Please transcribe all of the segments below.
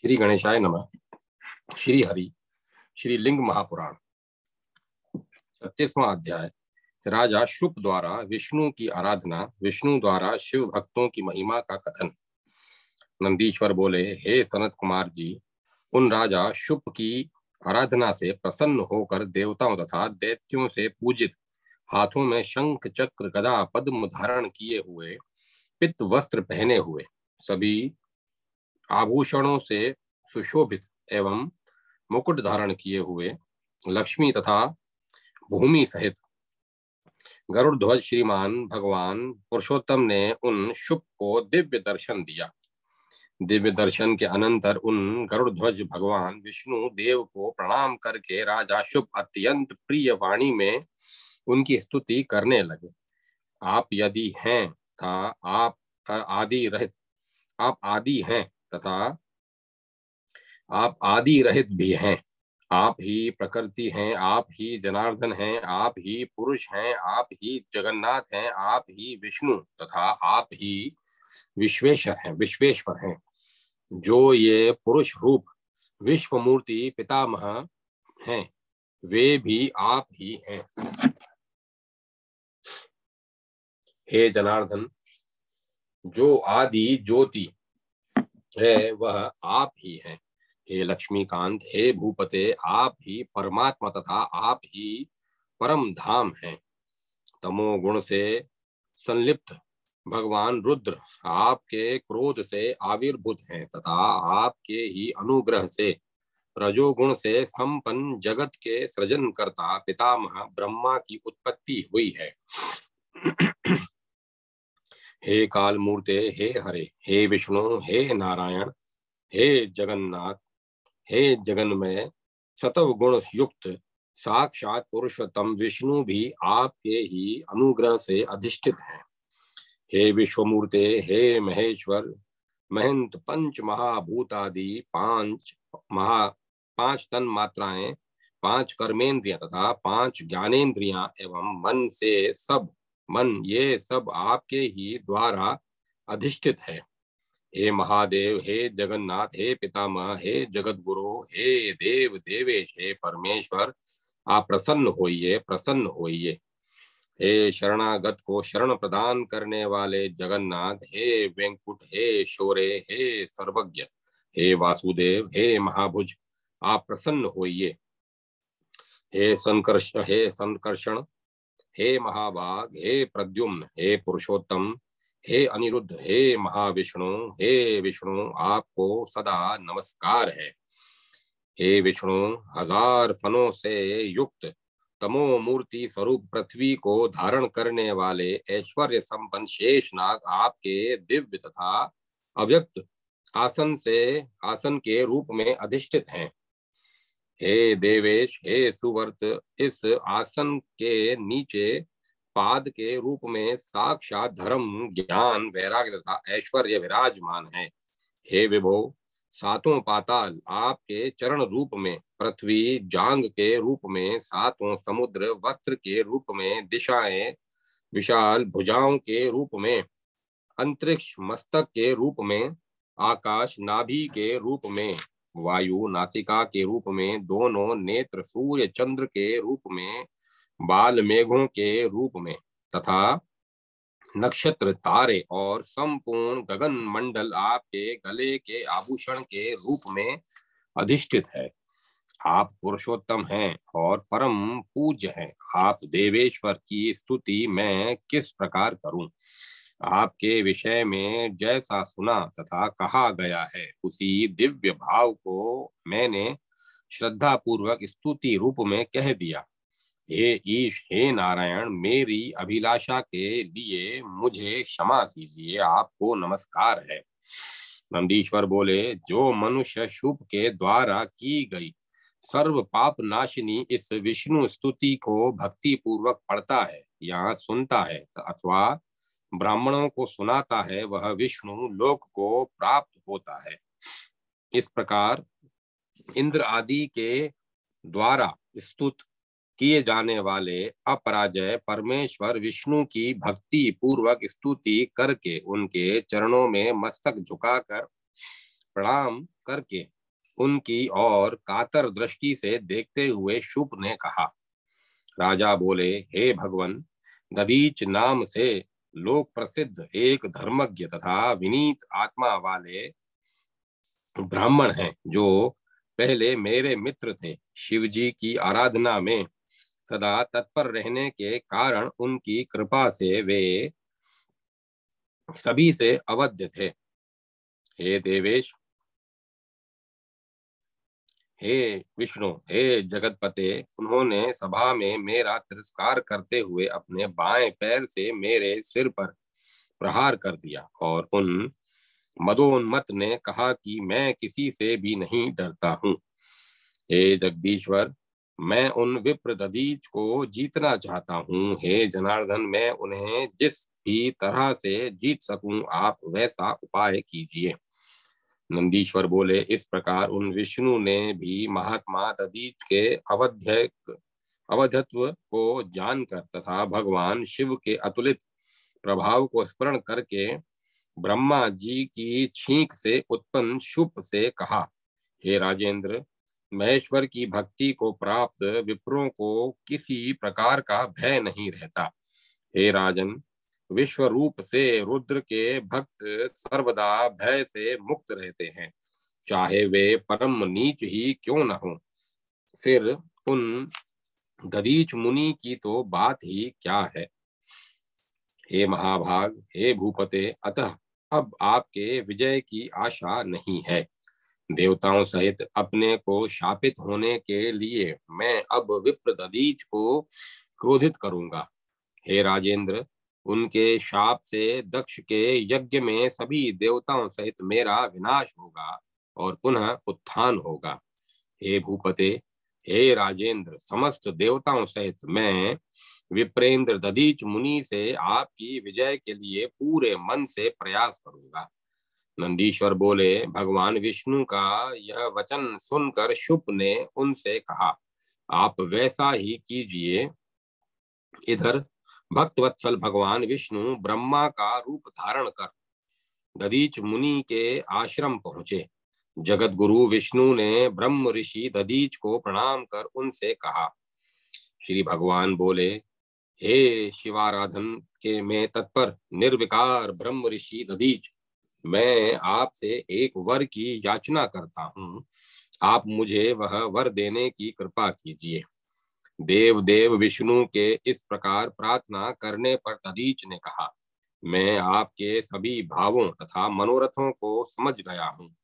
श्री गणेशाय नमः। श्री हरि श्री लिंग महापुराण 36वां अध्याय। राजा शुक द्वारा विष्णु की आराधना, विष्णु द्वारा शिव भक्तों की महिमा का कथन। नंदीश्वर बोले, हे सनत कुमार जी, उन राजा शुक की आराधना से प्रसन्न होकर देवताओं तथा दैत्यों से पूजित, हाथों में शंख चक्र गदा पद्म धारण किए हुए, पित्त वस्त्र पहने हुए, सभी आभूषणों से सुशोभित एवं मुकुट धारण किए हुए, लक्ष्मी तथा भूमि सहित गरुड़ ध्वज श्रीमान भगवान पुरुषोत्तम ने उन शुक को दिव्य दर्शन दिया। दिव्य दर्शन के अनंतर उन गरुड़ ध्वज भगवान विष्णु देव को प्रणाम करके राजा शुक अत्यंत प्रिय वाणी में उनकी स्तुति करने लगे। आप यदि हैं तथा आप आदि रहित, आप आदि हैं तथा आप आदि रहित भी हैं। आप ही प्रकृति हैं, आप ही जनार्दन हैं, आप ही पुरुष हैं, आप ही जगन्नाथ हैं, आप ही विष्णु तथा आप ही विश्वेश्वर हैं। जो ये पुरुष रूप विश्व मूर्ति पितामह हैं, वे भी आप ही हैं। हे जनार्दन, जो आदि ज्योति है वह आप ही हैं। हे लक्ष्मीकांत, हे भूपते, आप ही परमात्मा तथा आप ही परम धाम हैं। तमोगुण से संलिप्त भगवान रुद्र आपके क्रोध से आविर्भूत हैं तथा आपके ही अनुग्रह से रजोगुण से संपन्न जगत के सृजन करता पितामह ब्रह्मा की उत्पत्ति हुई है। हे काल मूर्ते, हे हरे, हे विष्णु, हे नारायण, हे जगन्नाथ, हे जगन्मय सतव गुण युक्त साक्षात पुरुषोत्तम विष्णु भी आपके ही अनुग्रह से अधिष्ठित हैं। हे विश्वमूर्ते, हे महेश्वर, महंत पंच महाभूतादि पांच तन मात्राएं, पांच कर्मेंद्रियां तथा पांच ज्ञानेन्द्रियां एवं मन ये सब आपके ही द्वारा अधिष्ठित है। हे महादेव, हे जगन्नाथ, हे पितामह, हे जगत गुरु, हे देव देवेश, हे परमेश्वर, आप प्रसन्न होइए, प्रसन्न होइए। हे शरणागत को शरण प्रदान करने वाले जगन्नाथ, हे वेंकुट, हे शौर्य, हे सर्वज्ञ, हे वासुदेव, हे महाभुज, आप प्रसन्न होइए। हे संकर्षण, हे महाभाग, हे प्रद्युम्न, हे पुरुषोत्तम, हे अनिरुद्ध, हे महाविष्णु, हे विष्णु, आपको सदा नमस्कार है। हे विष्णु, हजार फनों से युक्त तमो मूर्ति स्वरूप पृथ्वी को धारण करने वाले ऐश्वर्य संपन्न शेषनाग आपके दिव्य तथा अव्यक्त आसन के रूप में अधिष्ठित हैं। हे देवेश, हे सुवर्त, इस आसन के नीचे पाद के रूप में साक्षात धर्म, ज्ञान, वैराग्य तथा ऐश्वर्य विराजमान है। हे विभो, सातों पाताल आपके चरण रूप में, पृथ्वी जांग के रूप में, सातों समुद्र वस्त्र के रूप में, दिशाएं विशाल भुजाओं के रूप में, अंतरिक्ष मस्तक के रूप में, आकाश नाभि के रूप में, वायु नासिका के रूप में, दोनों नेत्र सूर्य चंद्र के रूप में, बाल मेघों के रूप में तथा नक्षत्र तारे और संपूर्ण गगन मंडल आपके गले के आभूषण के रूप में अधिष्ठित है। आप पुरुषोत्तम हैं और परम पूज्य हैं। आप देवेश्वर की स्तुति मैं किस प्रकार करूं? आपके विषय में जैसा सुना तथा कहा गया है, उसी दिव्य भाव को मैंने श्रद्धा पूर्वक स्तुति रूप में कह दिया। हे ईश, हे नारायण, मेरी अभिलाषा के लिए मुझे क्षमा कीजिए, आपको नमस्कार है। नंदीश्वर बोले, जो मनुष्य शुभ के द्वारा की गई सर्व पाप नाशिनी इस विष्णु स्तुति को भक्ति पूर्वक पढ़ता है या सुनता है अथवा ब्राह्मणों को सुनाता है, वह विष्णु लोक को प्राप्त होता है। इस प्रकार इंद्र आदि के द्वारा स्तुत किए जाने वाले अपराजय परमेश्वर विष्णु की भक्ति पूर्वक स्तुति करके उनके चरणों में मस्तक झुकाकर प्रणाम करके उनकी ओर कातर दृष्टि से देखते हुए शुप ने कहा। राजा बोले, हे भगवान, दधीच नाम से लोक प्रसिद्ध एक धर्मज्ञ तथा विनीत आत्मा वाले ब्राह्मण हैं, जो पहले मेरे मित्र थे। शिव जी की आराधना में सदा तत्पर रहने के कारण उनकी कृपा से वे सभी से अवध्य थे। हे देवेश, हे विष्णु, हे जगतपते, उन्होंने सभा में मेरा तिरस्कार करते हुए अपने बाएं पैर से मेरे सिर पर प्रहार कर दिया और उन मदोन्मत्त ने कहा कि मैं किसी से भी नहीं डरता हूँ। हे जगदीश्वर, मैं उन विप्र दधीच को जीतना चाहता हूँ। हे जनार्दन, मैं उन्हें जिस भी तरह से जीत सकूं, आप वैसा उपाय कीजिए। नंदीश्वर बोले, इस प्रकार उन विष्णु ने भी महात्मा दधीच के अवधत्व को जानकर तथा भगवान शिव के अतुलित प्रभाव को स्मरण करके ब्रह्मा जी की छींक से उत्पन्न शुप से कहा, हे राजेंद्र, महेश्वर की भक्ति को प्राप्त विप्रों को किसी प्रकार का भय नहीं रहता। हे राजन, विश्व रूप से रुद्र के भक्त सर्वदा भय से मुक्त रहते हैं, चाहे वे परम नीच ही क्यों न हो। फिर उन दधीच मुनि की तो बात ही क्या है। हे महाभाग, हे भूपते, अतः अब आपके विजय की आशा नहीं है। देवताओं सहित अपने को शापित होने के लिए मैं अब विप्र दधीच को क्रोधित करूंगा। हे राजेंद्र, उनके शाप से दक्ष के यज्ञ में सभी देवताओं सहित मेरा विनाश होगा और पुनः उत्थान होगा। हे भूपते, हे राजेंद्र, समस्त देवताओं सहित मैं विप्रेंद्र दधीच मुनि से आपकी विजय के लिए पूरे मन से प्रयास करूंगा। नंदीश्वर बोले, भगवान विष्णु का यह वचन सुनकर शुप ने उनसे कहा, आप वैसा ही कीजिए। इधर भक्तवत्सल भगवान विष्णु ब्रह्मा का रूप धारण कर दधीच मुनि के आश्रम पहुंचे। जगत गुरु विष्णु ने ब्रह्म ऋषि दधीच को प्रणाम कर उनसे कहा। श्री भगवान बोले, हे शिवाराधन के में तत्पर निर्विकार ब्रह्म ऋषि दधीच, मैं आपसे एक वर की याचना करता हूँ। आप मुझे वह वर देने की कृपा कीजिए। देव देव विष्णु के इस प्रकार प्रार्थना करने पर दधीच ने कहा, मैं आपके सभी भावों तथा मनोरथों को समझ गया हूँ।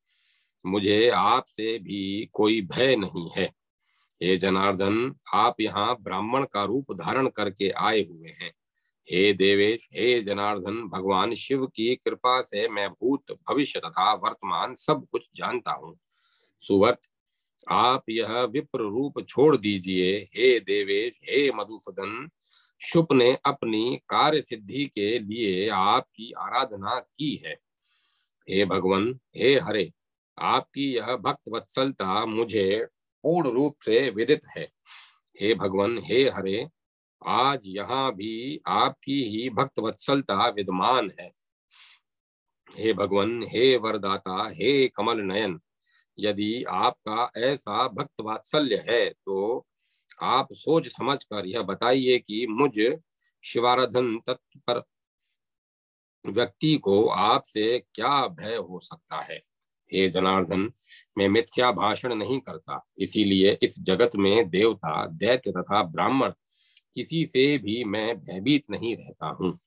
मुझे आपसे भी कोई भय नहीं है। हे जनार्दन, आप यहाँ ब्राह्मण का रूप धारण करके आए हुए हैं। हे देवेश, हे जनार्दन, भगवान शिव की कृपा से मैं भूत भविष्य तथा वर्तमान सब कुछ जानता हूँ। सुवर्त, आप यह विप्र रूप छोड़ दीजिए। हे देवेश, हे मधुसूदन, शुप ने अपनी कार्य सिद्धि के लिए आपकी आराधना की है। हे भगवान, हे हरे, आपकी यह भक्त वत्सलता मुझे पूर्ण रूप से विदित है। हे भगवान, हे हरे, आज यहाँ भी आपकी ही भक्त वत्सलता विद्यमान है। हे भगवान, हे वरदाता, हे कमल नयन, यदि आपका ऐसा भक्त वात्सल्य है तो आप सोच समझ कर यह बताइए कि मुझ शिवाराधन तत्पर व्यक्ति को आपसे क्या भय हो सकता है। हे जनार्दन, मैं मिथ्या भाषण नहीं करता, इसीलिए इस जगत में देवता, दैत्य तथा ब्राह्मण किसी से भी मैं भयभीत नहीं रहता हूँ।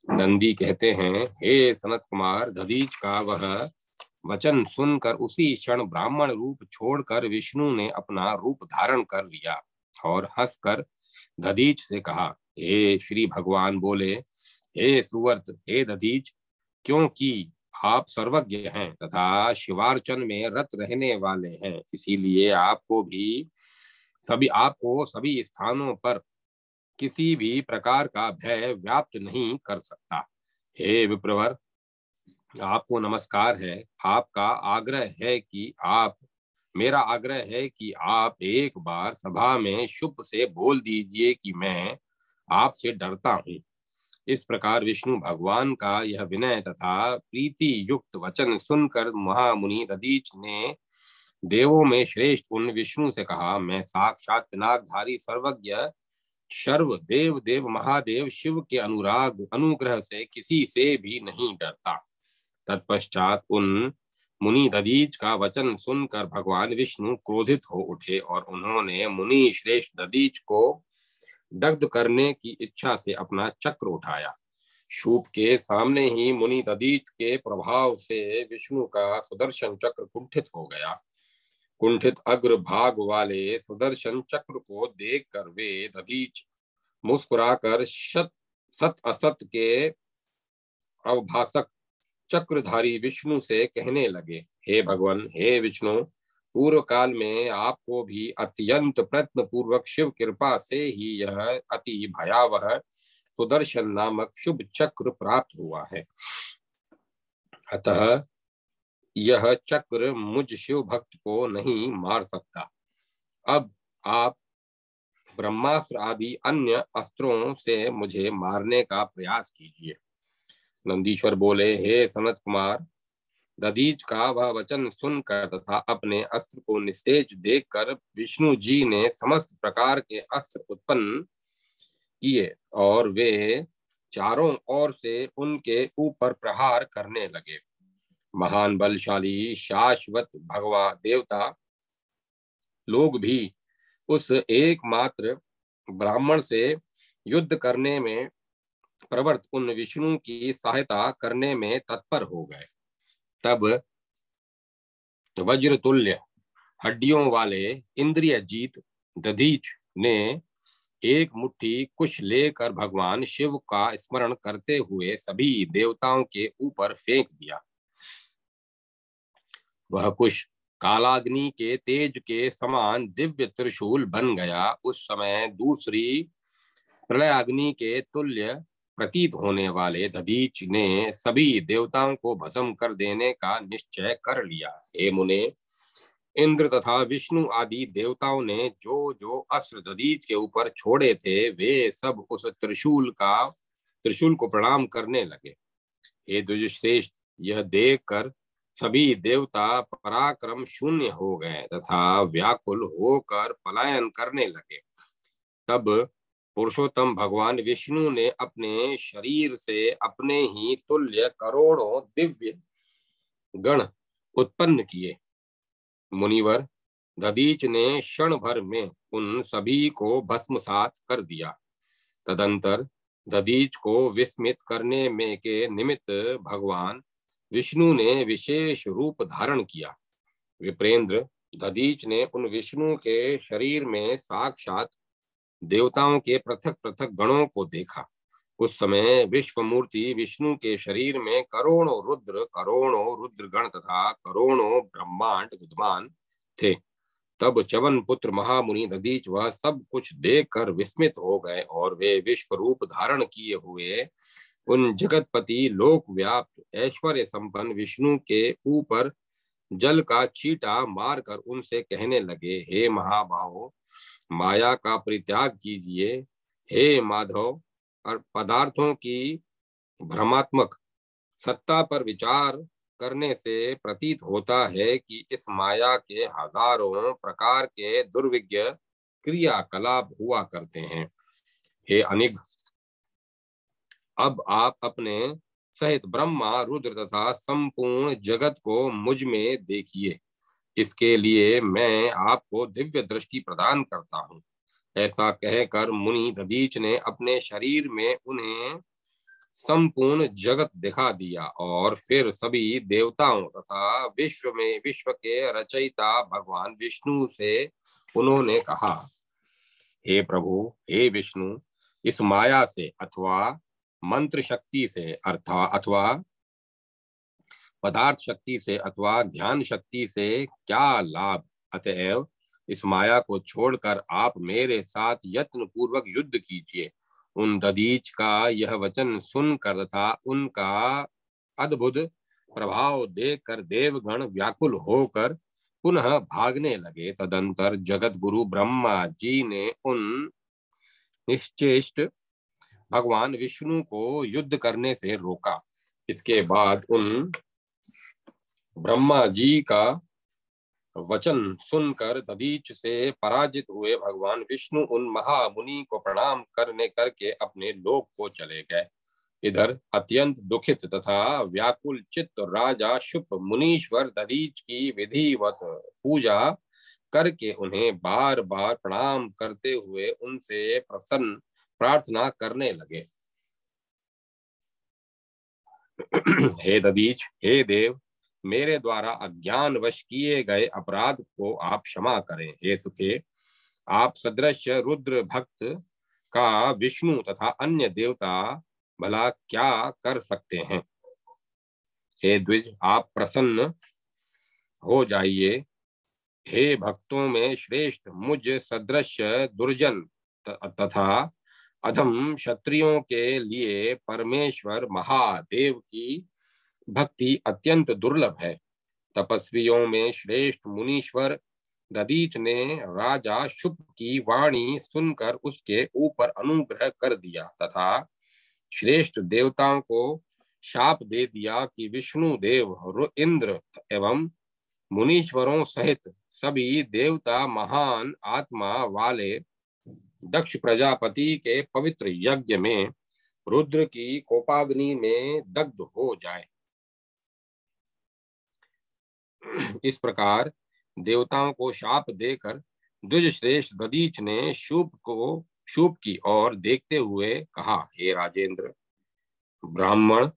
नंदी कहते हैं, हे सनत कुमार, दधीच का वह वचन सुनकर उसी क्षण ब्राह्मण रूप छोड़कर विष्णु ने अपना रूप धारण कर लिया और हंसकर दधीच से कहा, हे श्री भगवान बोले, हे सुवर्त, हे दधीच, क्योंकि आप सर्वज्ञ हैं तथा शिवार्चन में रत रहने वाले हैं, इसीलिए आपको सभी स्थानों पर किसी भी प्रकार का भय व्याप्त नहीं कर सकता। हे विप्रवर, आपको नमस्कार है। मेरा आग्रह है कि आप एक बार सभा में शुभ से बोल दीजिए कि मैं आपसे डरता हूँ। इस प्रकार विष्णु भगवान का यह विनय तथा प्रीति युक्त वचन सुनकर महामुनि दधीच ने देवों में श्रेष्ठ उन विष्णु से कहा, मैं साक्षात पिनाकधारी सर्वज्ञ सर्व देव देव महादेव शिव के अनुग्रह से किसी से भी नहीं डरता। तत्पश्चात उन मुनि दधीच का वचन सुनकर भगवान विष्णु क्रोधित हो उठे और उन्होंने मुनि श्रेष्ठ दधीच को दग्ध करने की इच्छा से अपना चक्र उठाया। शूप के सामने ही मुनि दधीच के प्रभाव से विष्णु का सुदर्शन चक्र कुंठित हो गया। कुंठित अग्र भाग वाले सुदर्शन चक्र को देखकर वे दधीच मुस्कुराकर सत असत के अवभाषक चक्रधारी विष्णु से कहने लगे, हे भगवान, हे विष्णु, पूर्व काल में आपको भी अत्यंत प्रयत्न पूर्वक शिव कृपा से ही यह अति भयावह सुदर्शन नामक शुभ चक्र प्राप्त हुआ है। अतः यह चक्र मुझ शिव भक्त को नहीं मार सकता। अब आप ब्रह्मास्त्र आदि अन्य अस्त्रों से मुझे मारने का प्रयास कीजिए। नंदीश्वर बोले, हे सनत कुमार, दधीच का वह वचन सुनकर तथा अपने अस्त्र को निस्तेज देखकर विष्णु जी ने समस्त प्रकार के अस्त्र उत्पन्न किए और वे चारों ओर से उनके ऊपर प्रहार करने लगे। महान बलशाली शाश्वत भगवान देवता लोग भी उस एकमात्र ब्राह्मण से युद्ध करने में प्रवृत्त उन विष्णु की सहायता करने में तत्पर हो गए। तब वज्रतुल्य हड्डियों वाले इंद्रिय जीत दधीच ने एक मुट्ठी कुश लेकर भगवान शिव का स्मरण करते हुए सभी देवताओं के ऊपर फेंक दिया। वह कुश कालाग्नि के तेज के समान दिव्य त्रिशूल बन गया। उस समय दूसरी प्रलयाग्नि के तुल्य प्रतीत होने वाले दधीच ने सभी देवताओं को भस्म कर देने का निश्चय कर लिया। हे मुने, इंद्र तथा विष्णु आदि देवताओं ने जो जो अस्त्र दधीच के ऊपर छोड़े थे वे सब उस त्रिशूल को प्रणाम करने लगे। हे द्विजश्रेष्ठ, यह देखकर सभी देवता पराक्रम शून्य हो गए तथा व्याकुल होकर पलायन करने लगे। तब पुरुषोत्तम भगवान विष्णु ने अपने शरीर से अपने ही तुल्य करोड़ों दिव्य गण उत्पन्न किए। मुनिवर, दधीच ने क्षण भर में उन सभी को भस्मसात कर दिया। तदंतर दधीच को विस्मित करने में के निमित्त भगवान विष्णु ने विशेष रूप धारण किया। विप्रेंद्र, दधीच ने उन विष्णु के शरीर में साक्षात देवताओं के पृथक पृथक गणों को देखा। उस समय विश्वमूर्ति विष्णु के शरीर में करोड़ों रुद्र गण तथा करोड़ों ब्रह्मांड विद्यमान थे। तब च्यवन पुत्र महामुनि दधीच वह सब कुछ देखकर विस्मित हो गए और वे विश्व रूप धारण किए हुए उन जगतपति लोक व्याप्त ऐश्वर्य संपन्न विष्णु के ऊपर जल का छींटा मारकर उनसे कहने लगे, हे महाबाहो, माया का परित्याग कीजिए। हे माधव, और पदार्थों की भ्रमात्मक सत्ता पर विचार करने से प्रतीत होता है कि इस माया के हजारों प्रकार के दुर्विज्ञ क्रियाकलाप हुआ करते हैं। हे अनिग, अब आप अपने सहित ब्रह्मा रुद्र तथा संपूर्ण जगत को मुझ में देखिए। इसके लिए मैं आपको दिव्य दृष्टि प्रदान करता हूँ। ऐसा कहकर मुनि दधीच ने अपने शरीर में उन्हें संपूर्ण जगत दिखा दिया और फिर सभी देवताओं तथा विश्व के रचयिता भगवान विष्णु से उन्होंने कहा, हे प्रभु, हे विष्णु, इस माया से अथवा मंत्र शक्ति से अथवा पदार्थ शक्ति से अथवा ध्यान शक्ति से क्या लाभ? अतएव इस माया को छोड़कर आप मेरे साथ यत्न पूर्वक युद्ध कीजिए। उन दधीच का यह वचन सुनकर तथा उनका अद्भुत प्रभाव देखकर देवगण व्याकुल होकर पुनः भागने लगे। तदंतर जगत गुरु ब्रह्मा जी ने उन निश्चेष्ट भगवान विष्णु को युद्ध करने से रोका। इसके बाद उन ब्रह्मा जी का वचन सुनकर दधीच से पराजित हुए भगवान विष्णु उन महामुनि को प्रणाम करके अपने लोक को चले गए। इधर अत्यंत दुखित तथा व्याकुल चित्त राजा शुभ मुनीश्वर दधीच की विधिवत पूजा करके उन्हें बार बार प्रणाम करते हुए उनसे प्रसन्न प्रार्थना करने लगे। हे दधीच, हे देव, मेरे द्वारा अज्ञानवश किए गए अपराध को आप क्षमा करें। हे सुखे, आप सदृश रुद्र भक्त का विष्णु तथा अन्य देवता भला क्या कर सकते हैं। हे द्विज, आप प्रसन्न हो जाइए। हे भक्तों में श्रेष्ठ मुझ सदृश दुर्जन तथा अधम क्षत्रियों के लिए परमेश्वर महादेव की भक्ति अत्यंत दुर्लभ है। तपस्वियों में श्रेष्ठ मुनीश्वर दधीच ने राजा शुभ की वाणी सुनकर उसके ऊपर अनुग्रह कर दिया तथा श्रेष्ठ देवताओं को शाप दे दिया कि विष्णु देव, इंद्र एवं मुनीश्वरों सहित सभी देवता महान आत्मा वाले दक्ष प्रजापति के पवित्र यज्ञ में रुद्र की कोपाग्नि में दग्ध हो जाए। इस प्रकार देवताओं को शाप देकर द्विज श्रेष्ठ दधीच ने शुभ की ओर देखते हुए कहा, हे राजेंद्र, ब्राह्मण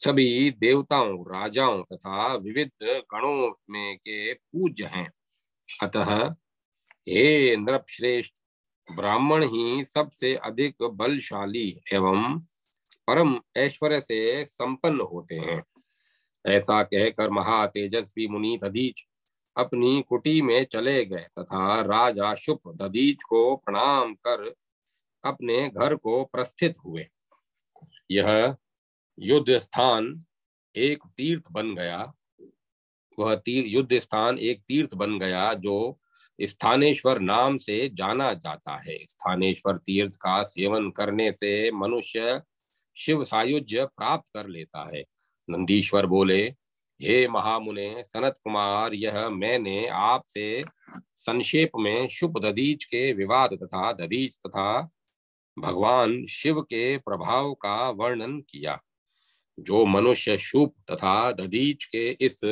सभी देवताओं, राजाओं तथा विविध गणों में के पूज्य हैं। अतः हे नृपश्रेष्ठ, ब्राह्मण ही सबसे अधिक बलशाली एवं परम ऐश्वर्य से संपन्न होते हैं। ऐसा कहकर महातेजस्वी मुनि दधीच अपनी कुटी में चले गए तथा राजा शुभ दधीच को प्रणाम कर अपने घर को प्रस्थित हुए। यह युद्ध स्थान एक तीर्थ बन गया। युद्ध स्थान एक तीर्थ बन गया जो स्थानेश्वर नाम से जाना जाता है। स्थानेश्वर तीर्थ का सेवन करने से मनुष्य शिव सायुज्य प्राप्त कर लेता है। नंदीश्वर बोले, हे महामुने सनत कुमार, यह मैंने आपसे संक्षेप में शुभ दधीच के विवाद तथा दधीच तथा भगवान शिव के प्रभाव का वर्णन किया। जो मनुष्य शुभ तथा दधीच के इस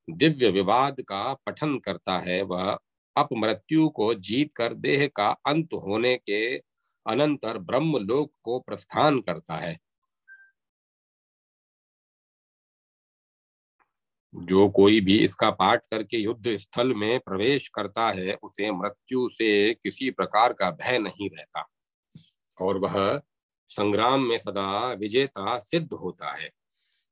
दिव्य विवाद का पठन करता है वह अपमृत्यु को जीत कर देह का अंत होने के अनंतर ब्रह्म लोक को प्रस्थान करता है। जो कोई भी इसका पाठ करके युद्ध स्थल में प्रवेश करता है उसे मृत्यु से किसी प्रकार का भय नहीं रहता और वह संग्राम में सदा विजेता सिद्ध होता है।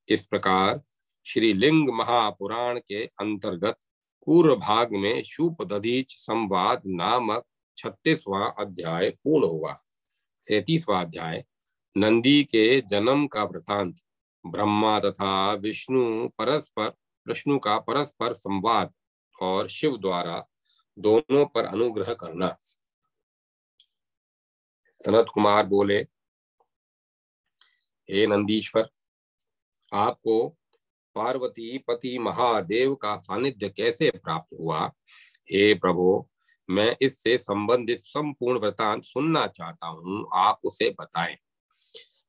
इस प्रकार श्री लिंग महापुराण के अंतर्गत पूर्व भाग में शुभ दधीच संवाद नामक 36वां अध्याय पूर्ण हुआ। 37वां अध्याय नंदी के जन्म का वृतांत, ब्रह्मा तथा विष्णु का परस्पर संवाद और शिव द्वारा दोनों पर अनुग्रह करना। सनत कुमार बोले, हे नंदीश्वर, आपको पार्वती पति महादेव का सानिध्य कैसे प्राप्त हुआ? हे प्रभु, मैं इससे संबंधित संपूर्ण वृतांत सुनना चाहता हूँ, आप उसे बताएं।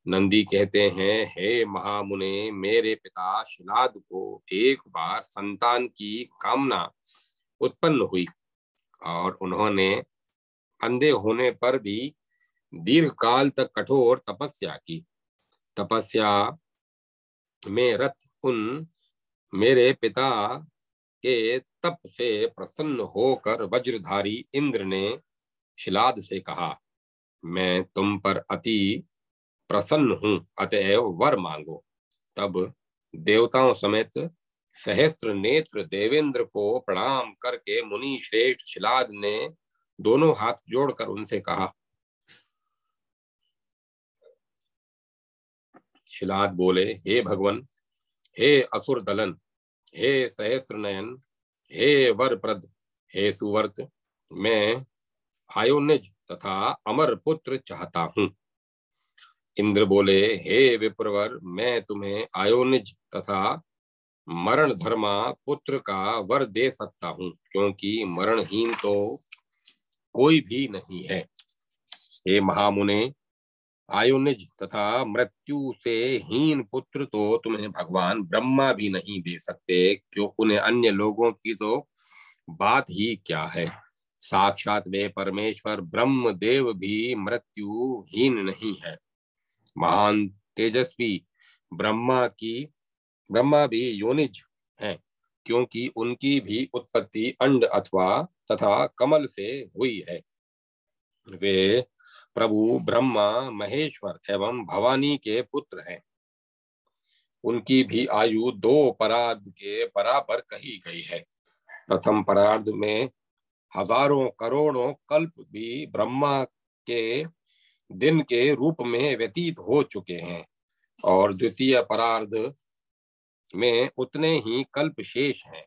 नंदी कहते हैं, हे महामुने, मेरे पिता शिलाद को एक बार संतान की कामना उत्पन्न हुई और उन्होंने अंधे होने पर भी दीर्घ काल तक कठोर तपस्या की। तपस्या में रत उन मेरे पिता के तप से प्रसन्न होकर वज्रधारी इंद्र ने शिलाद से कहा, मैं तुम पर अति प्रसन्न हूं, अतएव वर मांगो। तब देवताओं समेत सहस्त्र नेत्र देवेंद्र को प्रणाम करके मुनि श्रेष्ठ शिलाद ने दोनों हाथ जोड़कर उनसे कहा। शिलाद बोले, हे भगवान, हे असुर दलन, हे सहस्त्र नयन, हे वरप्रद, हे सुवर्त, मैं आयोनिज तथा अमर पुत्र चाहता हूँ। इंद्र बोले, हे विप्रवर, मैं तुम्हें आयोनिज तथा मरण धर्मा पुत्र का वर दे सकता हूँ, क्योंकि मरणहीन तो कोई भी नहीं है। हे महामुने, आयोनिज तथा मृत्यु से हीन पुत्र तो तुम्हें भगवान ब्रह्मा भी नहीं दे सकते, क्यों उन्हें अन्य लोगों की तो बात ही क्या है। साक्षात वे परमेश्वर ब्रह्म देव भी मृत्युहीन नहीं है। महान तेजस्वी ब्रह्मा भी योनिज हैं, क्योंकि उनकी भी उत्पत्ति अंड अथवा तथा कमल से हुई है। वे प्रभु ब्रह्मा महेश्वर एवं भवानी के पुत्र हैं। उनकी भी आयु 2 परार्ध के बराबर कही गई है। प्रथम परार्ध में हजारों करोड़ों कल्प भी ब्रह्मा के दिन के रूप में व्यतीत हो चुके हैं, और द्वितीय परार्ध में उतने ही कल्प शेष हैं।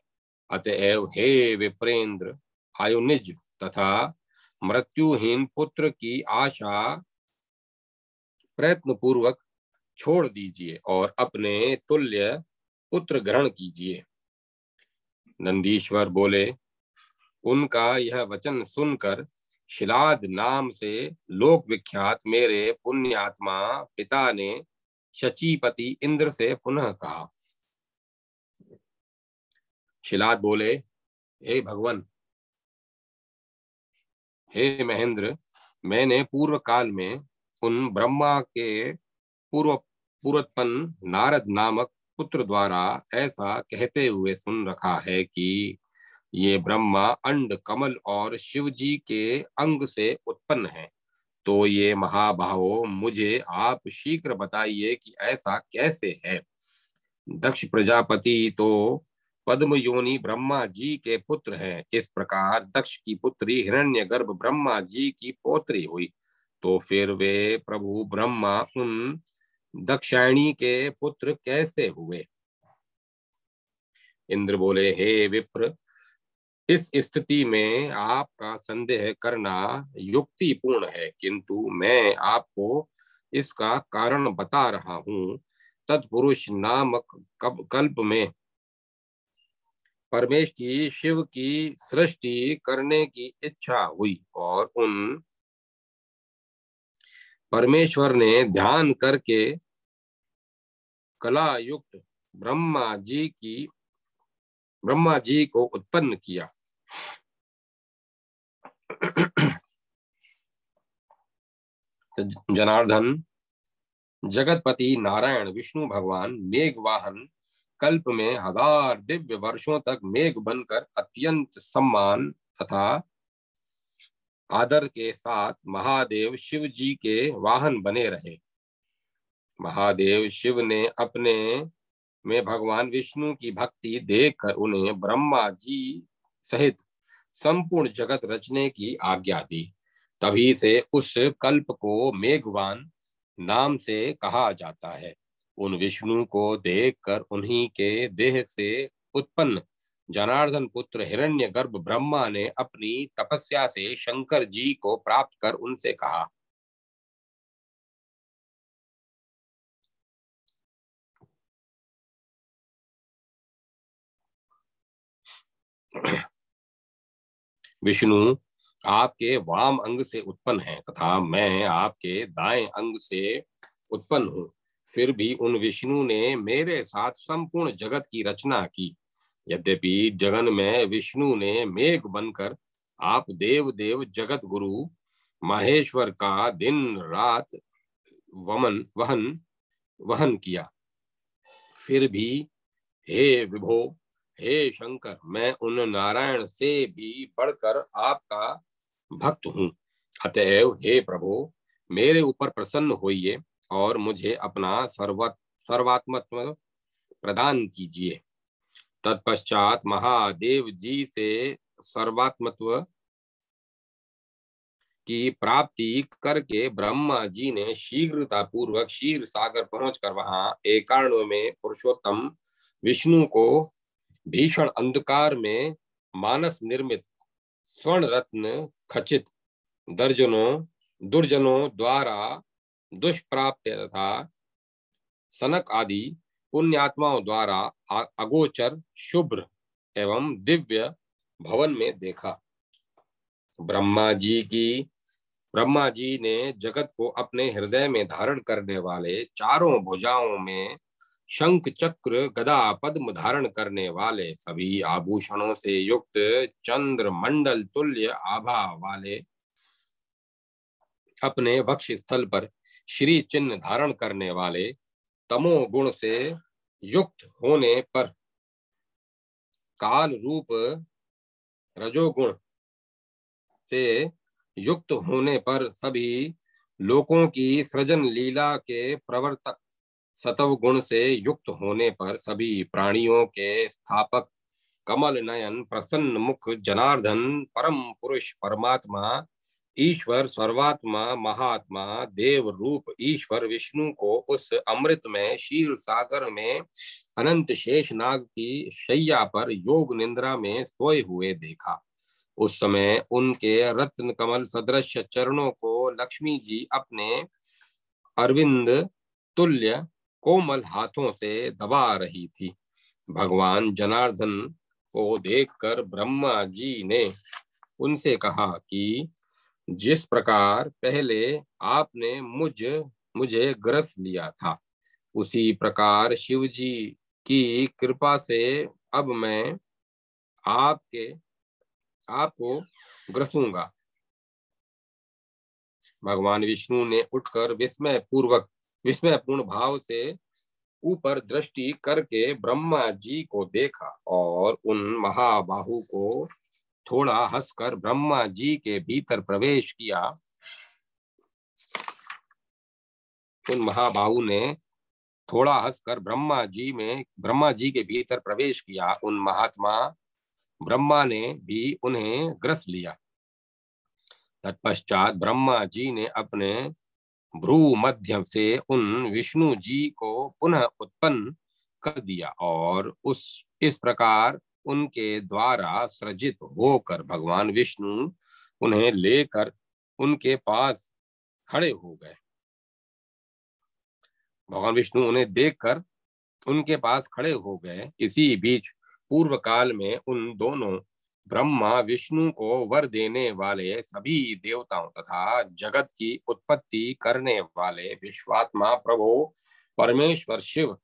अतएव हे विप्रेंद्र, आयुनिज तथा मृत्युहीन पुत्र की आशा प्रयत्न पूर्वक छोड़ दीजिए और अपने तुल्य पुत्र ग्रहण कीजिए। नंदीश्वर बोले, उनका यह वचन सुनकर शिलाद नाम से लोक विख्यात मेरे पुण्यात्मा पिता ने शचीपति इंद्र से पुनः कहा। शिलाद बोले, हे भगवान, हे महेंद्र, मैंने पूर्व काल में उन ब्रह्मा के पूर्वोत्पन्न नारद नामक पुत्र द्वारा ऐसा कहते हुए सुन रखा है कि ये ब्रह्मा अंड कमल और शिव जी के अंग से उत्पन्न है। तो ये महाभावो, मुझे आप शीघ्र बताइए कि ऐसा कैसे है। दक्ष प्रजापति तो पद्म योनि ब्रह्मा जी के पुत्र हैं। इस प्रकार दक्ष की पुत्री हिरण्यगर्भ ब्रह्मा जी की पौत्री हुई। तो फिर वे प्रभु ब्रह्मा उन दक्षायणी के पुत्र कैसे हुए। इंद्र बोले, हे विप्र, इस स्थिति में आपका संदेह करना युक्तिपूर्ण है, किंतु मैं आपको इसका कारण बता रहा हूँ। तत्पुरुष नामक कल्प में परमेष्ठी शिव की सृष्टि करने की इच्छा हुई, और उन परमेश्वर ने ध्यान करके कला युक्त ब्रह्मा जी को उत्पन्न किया। जनार्दन, जगतपति नारायण विष्णु भगवान मेघवाहन कल्प में 1000 दिव्य वर्षों तक मेघ बनकर अत्यंत सम्मान तथा आदर के साथ महादेव शिव जी के वाहन बने रहे। महादेव शिव ने अपने में भगवान विष्णु की भक्ति देखकर उन्हें ब्रह्मा जी सहित संपूर्ण जगत रचने की आज्ञा दी। तभी से उस कल्प को मेघवान नाम से कहा जाता है। उन विष्णु को देखकर उन्हीं के देह से उत्पन्न जनार्दन पुत्र हिरण्यगर्भ ब्रह्मा ने अपनी तपस्या से शंकर जी को प्राप्त कर उनसे कहा, विष्णु आपके वाम अंग से उत्पन्न है तथा मैं आपके दाएं अंग से उत्पन्न हूँ। फिर भी उन विष्णु ने मेरे साथ संपूर्ण जगत की रचना की। यद्यपि जगन में विष्णु ने मेघ बनकर आप देव देव जगत गुरु महेश्वर का दिन रात वहन वहन किया, फिर भी हे विभो, हे शंकर, मैं उन नारायण से भी बढ़कर आपका भक्त हूँ। अतएव हे प्रभु, मेरे ऊपर प्रसन्न होइए और मुझे अपना सर्वात्मत्व प्रदान कीजिए। तत्पश्चात महादेव जी से सर्वात्मत्व की प्राप्ति करके ब्रह्मा जी ने शीघ्रता पूर्वक क्षीर सागर पहुंचकर वहां एकाण्व में पुरुषोत्तम विष्णु को भीषण अंधकार में मानस निर्मित स्वर्ण रत्न खचित दुर्जनों द्वारा दुष्प्राप्य तथा सनक आदि पुण्यात्माओं द्वारा अगोचर शुभ्र एवं दिव्य भवन में देखा। ब्रह्मा जी ने जगत को अपने हृदय में धारण करने वाले, चारों भुजाओं में शंख चक्र गदा पद्म धारण करने वाले, सभी आभूषणों से युक्त, चंद्र मंडल तुल्य आभा वाले, अपने वक्ष स्थल पर श्री चिन्ह धारण करने वाले, तमोगुण से युक्त होने पर काल रूप रजोगुण से युक्त होने पर सभी लोकों की सृजन लीला के प्रवर्तक, सतव गुण से युक्त होने पर सभी प्राणियों के स्थापक, कमल नयन प्रसन्न मुख जनार्दन परम पुरुष परमात्मा ईश्वर सर्वात्मा महात्मा देव रूप ईश्वर विष्णु को उस अमृत में क्षीर सागर में अनंत शेष नाग की शैया पर योग निद्रा में सोए हुए देखा। उस समय उनके रत्न कमल सदृश चरणों को लक्ष्मी जी अपने अरविंद तुल्य कोमल हाथों से दबा रही थी। भगवान जनार्दन को देखकर ब्रह्मा जी ने उनसे कहा कि जिस प्रकार पहले आपने मुझे ग्रस लिया था, उसी प्रकार शिव जी की कृपा से अब मैं आपको ग्रसूंगा। भगवान विष्णु ने उठकर विस्मयपूर्ण भाव से ऊपर दृष्टि करके ब्रह्मा जी को देखा और उन महाबाहु को थोड़ा हंसकर ब्रह्मा जी के भीतर प्रवेश किया। उन महाबाहु ने थोड़ा हंसकर ब्रह्मा जी के भीतर प्रवेश किया। उन महात्मा ब्रह्मा ने भी उन्हें ग्रस लिया। तत्पश्चात ब्रह्मा जी ने अपने भ्रू मध्यम से उन विष्णु जी को पुनः उत्पन्न कर दिया और इस प्रकार उनके द्वारा सृजित होकर भगवान विष्णु उन्हें लेकर उनके पास खड़े हो गए। भगवान विष्णु उन्हें देखकर उनके पास खड़े हो गए। इसी बीच पूर्व काल में उन दोनों ब्रह्मा विष्णु को वर देने वाले सभी देवताओं तथा जगत की उत्पत्ति करने वाले विश्वात्मा प्रभु परमेश्वर शिव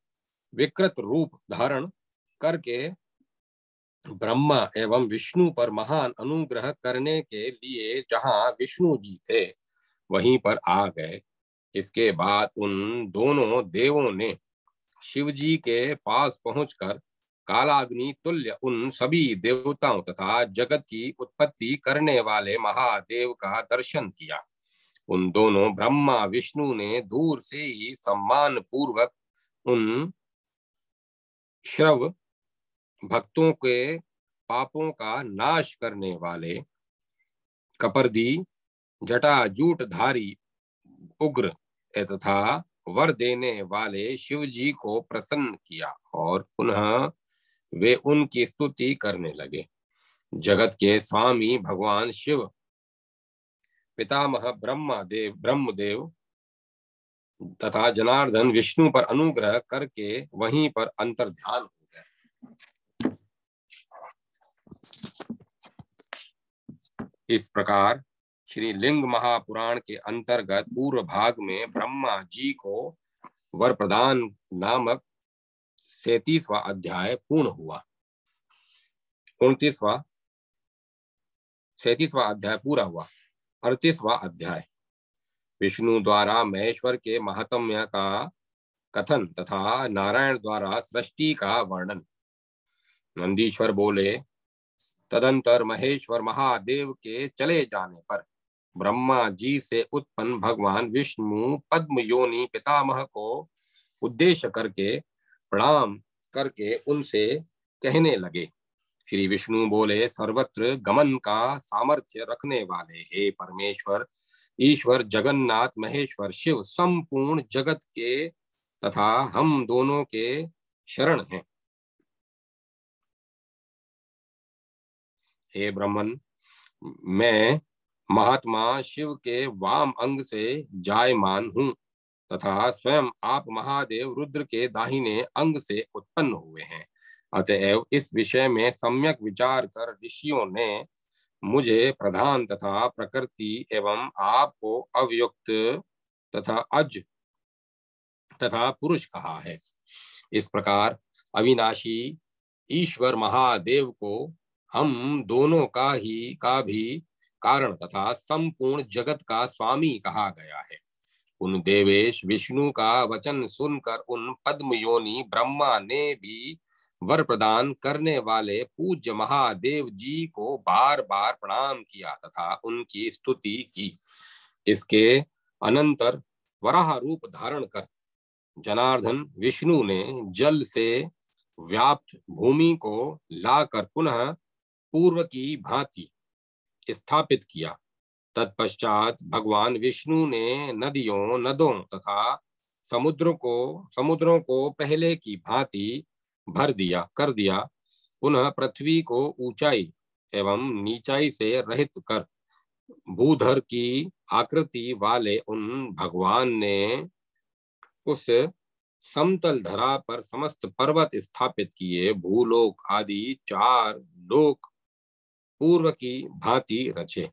विकृत रूप धारण करके ब्रह्मा एवं विष्णु पर महान अनुग्रह करने के लिए जहां विष्णु जी थे वहीं पर आ गए। इसके बाद उन दोनों देवों ने शिव जी के पास पहुंचकर कालाग्नि तुल्य उन सभी देवताओं तथा जगत की उत्पत्ति करने वाले महादेव का दर्शन किया। उन दोनों ब्रह्मा विष्णु ने दूर से ही सम्मान पूर्वक उन श्रव भक्तों के पापों का नाश करने वाले कपर्दी जटाजूटधारी उग्र तथा वर देने वाले शिव जी को प्रसन्न किया और पुनः वे उनकी स्तुति करने लगे। जगत के स्वामी भगवान शिव पितामह ब्रह्मदेव तथा जनार्दन विष्णु पर अनुग्रह करके वहीं पर अंतर्ध्यान हो गए। इस प्रकार श्री लिंग महापुराण के अंतर्गत पूर्व भाग में ब्रह्मा जी को वर प्रदान नामक 37वां अध्याय पूर्ण हुआ। 37वां अध्याय पूरा हुआ। 38वां अध्याय विष्णु द्वारा महेश्वर के महात्म्य का कथन तथा नारायण द्वारा सृष्टि का वर्णन। नंदीश्वर बोले, तदंतर महेश्वर महादेव के चले जाने पर ब्रह्मा जी से उत्पन्न भगवान विष्णु पद्म योनि पितामह को उद्देश्य करके प्रणाम करके उनसे कहने लगे। श्री विष्णु बोले, सर्वत्र गमन का सामर्थ्य रखने वाले हे परमेश्वर ईश्वर जगन्नाथ महेश्वर शिव संपूर्ण जगत के तथा हम दोनों के शरण हैं। हे ब्रह्मन, मैं महात्मा शिव के वाम अंग से जायमान हूँ तथा स्वयं आप महादेव रुद्र के दाहिने अंग से उत्पन्न हुए हैं। अतएव इस विषय में सम्यक विचार कर ऋषियों ने मुझे प्रधान तथा प्रकृति एवं आपको अव्युक्त तथा अज तथा पुरुष कहा है। इस प्रकार अविनाशी ईश्वर महादेव को हम दोनों का भी कारण तथा संपूर्ण जगत का स्वामी कहा गया है। उन देवेश विष्णु का वचन सुनकर उन पद्म योनि ब्रह्मा ने भी वर प्रदान करने वाले पूज्य महादेव जी को बार बार प्रणाम किया तथा उनकी स्तुति की। इसके अनंतर वराह रूप धारण कर जनार्दन विष्णु ने जल से व्याप्त भूमि को लाकर पुनः पूर्व की भांति स्थापित किया। तत्पश्चात भगवान विष्णु ने नदों तथा समुद्रों को पहले की भांति कर दिया। पुनः पृथ्वी को ऊंचाई एवं नीचाई से रहित कर भूधर की आकृति वाले उन भगवान ने उस समतल धरा पर समस्त पर्वत स्थापित किए। भूलोक आदि 4 लोक पूर्व की भांति रचे।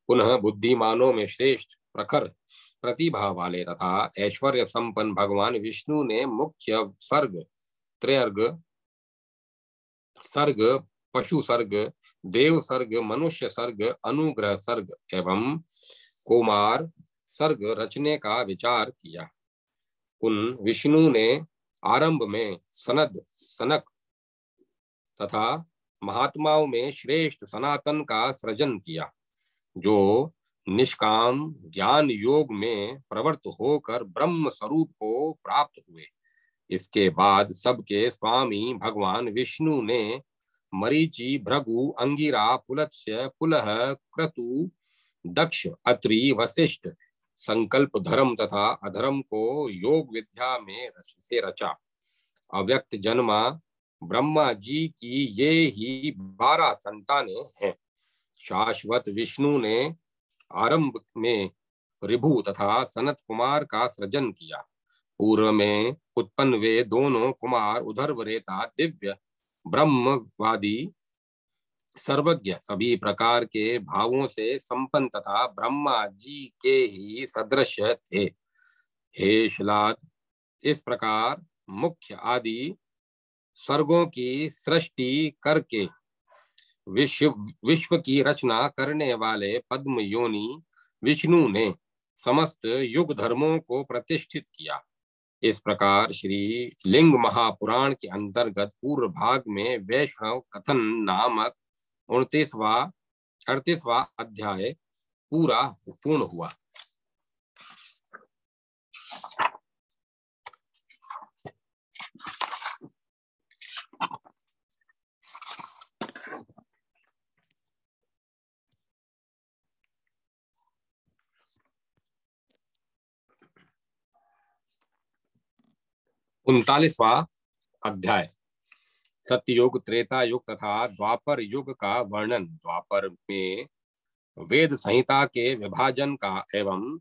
पुनः बुद्धिमानों में श्रेष्ठ प्रखर प्रतिभा वाले तथा ऐश्वर्य संपन्न भगवान विष्णु ने मुख्य सर्ग, त्रयर्ग सर्ग, पशु सर्ग, देव सर्ग, मनुष्य सर्ग, अनुग्रह सर्ग एवं कुमार सर्ग रचने का विचार किया। उन विष्णु ने आरंभ में सनक तथा महात्माओं में श्रेष्ठ सनातन का सृजन किया, जो निष्काम ज्ञान योग में प्रवृत्त होकर ब्रह्म स्वरूप को प्राप्त हुए। इसके बाद सबके स्वामी भगवान विष्णु ने मरीचि, भृगु, अंगिरा, पुलत्स्य, पुलह, क्रतु, दक्ष, अत्रि, वशिष्ठ संकल्प धर्म तथा अधर्म को योग विद्या में से रचा। अव्यक्त जन्मा ब्रह्मा जी की ये ही 12 संतानें हैं। शाश्वत विष्णु ने आरंभ में ऋभु तथा सनत कुमार का सृजन किया। पूर्व में उत्पन्न वे दोनों कुमार उधर्वरेता दिव्य ब्रह्मवादी सर्वज्ञ सभी प्रकार के भावों से संपन्न तथा ब्रह्मा जी के ही सदृश थे। हे शिलाद, इस प्रकार मुख्य आदि स्वर्गों की सृष्टि करके विश्व की रचना करने वाले पद्म योनि विष्णु ने समस्त युग धर्मों को प्रतिष्ठित किया। इस प्रकार श्री लिंग महापुराण के अंतर्गत पूर्व भाग में वैष्णव कथन नामक 38वां अध्याय पूर्ण हुआ। 39वां अध्याय सत्ययुग, त्रेता युग तथा द्वापर युग का वर्णन। द्वापर में वेद संहिता के विभाजन का एवं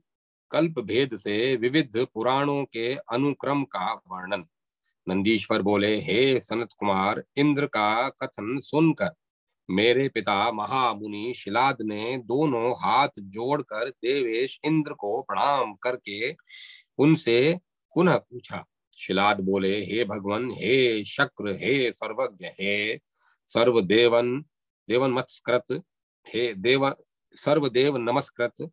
कल्प भेद से विविध पुराणों के अनुक्रम का वर्णन। नंदीश्वर बोले, हे सनत कुमार, इंद्र का कथन सुनकर मेरे पिता महामुनि शिलाद ने दोनों हाथ जोड़कर देवेश इंद्र को प्रणाम करके उनसे पुनः पूछा। शिलाद बोले, हे भगवान, हे शक्र, हे सर्वज्ञ, हे देवन नमस्कृत, हे सर्वदेव नमस्कृत,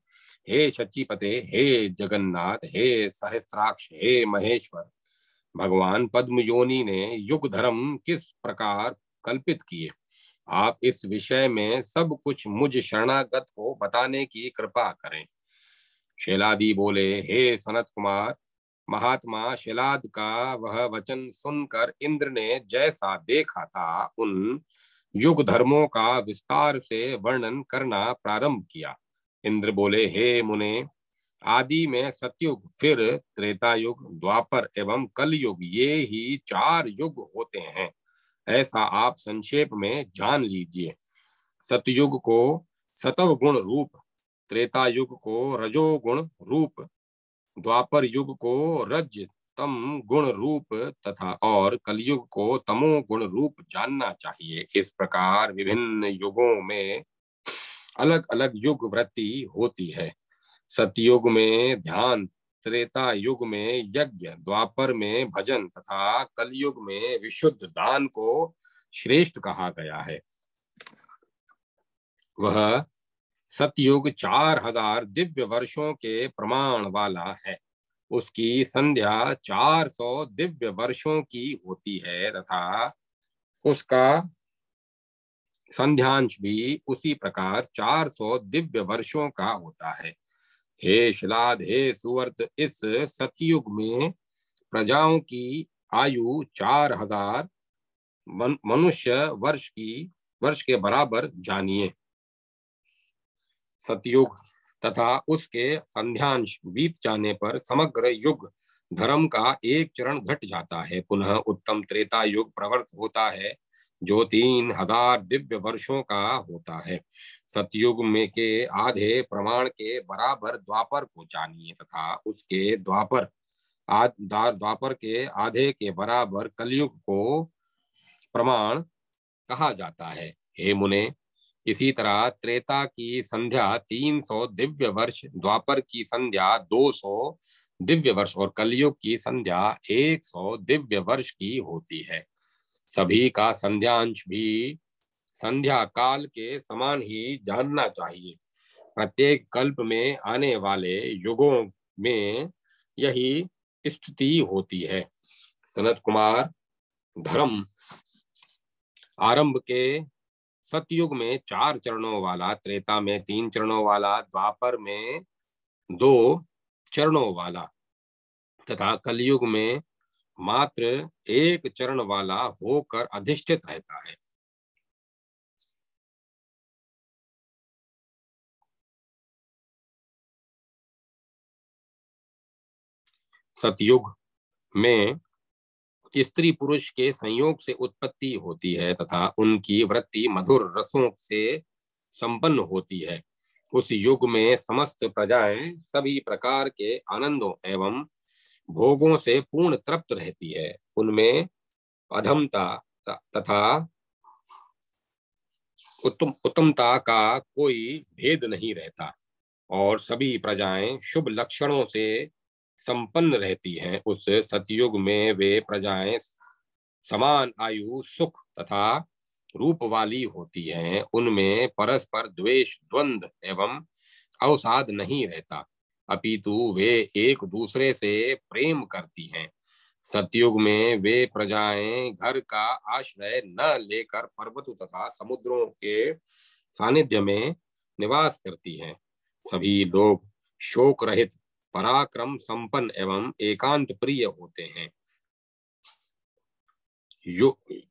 हे शचीपते, हे जगन्नाथ, हे सहस्त्राक्ष, हे महेश्वर। भगवान पद्म योनि ने युग धर्म किस प्रकार कल्पित किए, आप इस विषय में सब कुछ मुझ शरणागत को बताने की कृपा करें। शिलादी बोले, हे सनत कुमार, महात्मा शिलाद का वह वचन सुनकर इंद्र ने जैसा देखा था उन युग धर्मों का विस्तार से वर्णन करना प्रारंभ किया। इंद्र बोले, हे मुने, आदि में सतयुग, फिर त्रेता युग, द्वापर एवं कलयुग, ये ही 4 युग होते हैं। ऐसा आप संक्षेप में जान लीजिए। सतयुग को सतव गुण रूप, त्रेता युग को रजोगुण रूप, द्वापर युग को रज तम गुण रूप तथा और कलयुग को तमो गुण रूप जानना चाहिए। इस प्रकार विभिन्न युगों में अलग अलग युग वृत्ति होती है। सतयुग में ध्यान, त्रेता युग में यज्ञ, द्वापर में भजन तथा कलयुग में विशुद्ध दान को श्रेष्ठ कहा गया है। वह सतयुग 4000 दिव्य वर्षों के प्रमाण वाला है। उसकी संध्या 400 दिव्य वर्षों की होती है तथा उसका संध्यांश भी उसी प्रकार 400 दिव्य वर्षों का होता है। हे शिलाद, हे सुवर्त, इस सतयुग में प्रजाओं की आयु 4000 मनुष्य वर्ष के बराबर जानिए। सतयुग तथा उसके संध्यांश बीत जाने पर समग्र युग धर्म का एक चरण घट जाता है। पुनः उत्तम त्रेता युग प्रवृत्त होता है जो 3000 दिव्य वर्षों का होता है। सतयुग में के आधे प्रमाण के बराबर द्वापर को जानिए तथा उसके द्वापर के आधे के बराबर कलयुग को प्रमाण कहा जाता है। हे मुने, इसी तरह त्रेता की संध्या 300 दिव्य वर्ष, द्वापर की संध्या 200 दिव्य वर्ष और कलयुग की संध्या 100 दिव्य वर्ष की होती है। सभी का संध्यांश भी संध्या काल के समान ही जानना चाहिए। प्रत्येक कल्प में आने वाले युगों में यही स्थिति होती है। सनत कुमार, धर्म आरंभ के सतयुग में 4 चरणों वाला, त्रेता में 3 चरणों वाला, द्वापर में 2 चरणों वाला तथा कलयुग में मात्र 1 चरण वाला होकर अधिष्ठित रहता है। सतयुग में स्त्री पुरुष के संयोग से उत्पत्ति होती है तथा उनकी वृत्ति मधुर रसों से संपन्न होती है। उस युग में समस्त प्रजाएं सभी प्रकार के आनंदों एवं भोगों से पूर्ण तृप्त रहती है। उनमें अधमता तथा उत्तमता का कोई भेद नहीं रहता और सभी प्रजाएं शुभ लक्षणों से संपन्न रहती हैं। उस सतयुग में वे प्रजाएं समान आयु, सुख तथा रूप वाली होती हैं। उनमें परस्पर द्वेष, द्वंद्व एवं अवसाद नहीं रहता, अपितु वे एक दूसरे से प्रेम करती हैं। सतयुग में वे प्रजाएं घर का आश्रय न लेकर पर्वतों तथा समुद्रों के सानिध्य में निवास करती हैं। सभी लोग शोक रहित, पराक्रम संपन्न एवं एकांत प्रिय होते हैं।